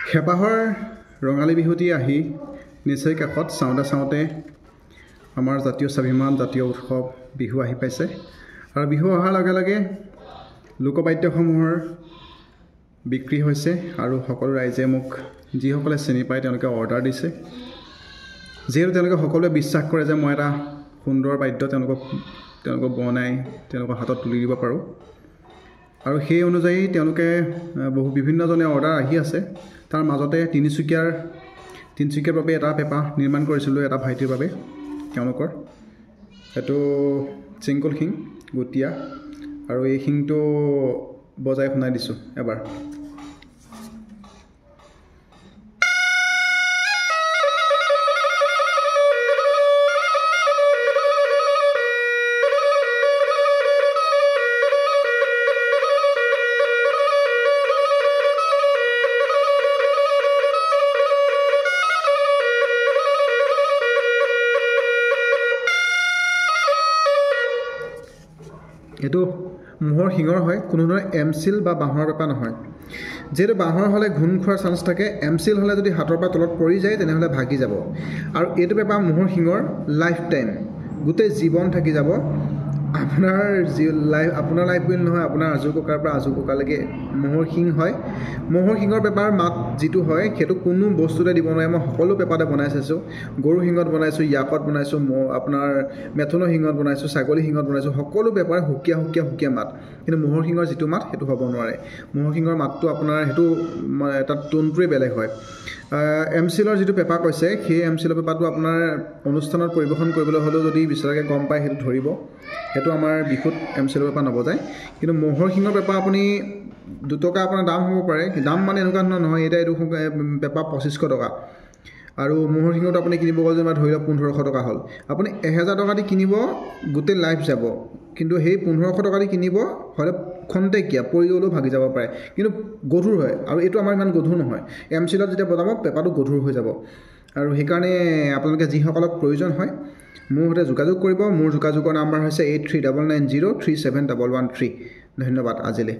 হেপাহৰ ৰঙালী বিহুটি আহি নিচেই কাষত চাওঁতে আমাৰ জাতীয় স্বাভিমান জাতীয় উৎসৱ বিহু আহি পাইছে আৰু বিহু অহাৰ লগে লগে লোকবাদ্যসমূহৰ বিক্ৰী হৈছে আৰু সকলো ৰাইজে মোক যিসকলে চিনি পায় তেওঁলোকে অৰ্ডাৰ দিছে যিহেতু তেওঁলোকে সকলোৱে বিশ্বাস কৰে যে মই এটা সুন্দৰ বাদ্য তেওঁলোকক বনাই তেওঁলোকৰ হাতত তুলি দিব পাৰোঁ আৰু সেই অনুযায়ী তেওঁলোকে বহু বিভিন্নজনে অৰ্ডাৰ আহি আছে তাৰ মাজতে তিনিচুকীয়াৰ বাবে এটা পেপা নিৰ্মাণ কৰিছিলোঁ এটা ভাইটিৰ বাবে তেওঁলোকৰ এইটো চিংকল শিং গুটিয়া আৰু এই শিংটো বজাই শুনাই দিছোঁ এবাৰ এইটো মোহৰ শিঙৰ হয় কোনো ধৰণৰ এমচিল বা বাঁহৰ পেপা নহয় যেহেতু বাঁহৰ হ'লে ঘূণ খোৱাৰ চান্স থাকে এমচিল হ'লে যদি হাতৰ পৰা তলত পৰি যায় তেনেহ'লে ভাগি যাব আৰু এইটো পেপা মোহৰ শিঙৰ লাইফ টাইম গোটেই জীৱন থাকি যাব আপোনাৰ লাইফ বুলি নহয় আপোনাৰ আজু ককাৰ পৰা আজু ককালৈকে মোহৰ শিং হয় মোহৰ শিঙৰ পেপাৰ মাত যিটো হয় সেইটো কোনো বস্তুতে দিব নোৱাৰে মই সকলো পেপাতে বনাই চাইছোঁ গৰু শিঙত বনাইছোঁ ইয়াকত বনাইছোঁ আপোনাৰ মেথনৰ শিঙত বনাইছোঁ ছাগলী শিঙত বনাইছোঁ সকলো পেপাৰ সুকীয়া মাত কিন্তু মোহৰ শিঙৰ যিটো মাত সেইটো হ'ব নোৱাৰে মোহৰ শিঙৰ মাতটো আপোনাৰ সেইটো এটা টোনটোৱে বেলেগ হয় এমচিলৰ যিটো পেপা কৈছে সেই এমচিলৰ পেপাটো আপোনাৰ অনুষ্ঠানত পৰিৱেশন কৰিবলৈ হ'লেও যদি বিচাৰকে গম পায় সেইটো ধৰিব সেইটো আমাৰ বিহুত এমচিলৰ পেপা নবজায় কিন্তু মোহৰ শিঙৰ পেপা আপুনি 2 টকা আপোনাৰ দাম হ'ব পাৰে দাম মানে এনেকুৱা ধৰণৰ নহয় এতিয়া এইটো পেপা 2500 টকা আৰু মোহৰ শিঙটো আপুনি কিনিব গ'লে যেনিবা ধৰি লওক 1500 টকা হ'ল আপুনি 1000 টকা দি কিনিব গোটেই লাইফ যাব কিন্তু সেই 1500 টকা দি কিনিব হ'লে খন্তেকীয়া পৰি গ'লেও ভাগি যাব পাৰে কিন্তু গধুৰ হয় আৰু এইটো আমাৰ ইমান গধুৰ নহয় এমচিলত যেতিয়া বজাব পেপাটো গধুৰ হৈ যাব আৰু সেইকাৰণে আপোনালোকে যিসকলক প্ৰয়োজন হয় মোৰ সৈতে যোগাযোগ কৰিব মোৰ যোগাযোগৰ নম্বৰ হৈছে 8399037113 ধন্যবাদ আজিলৈ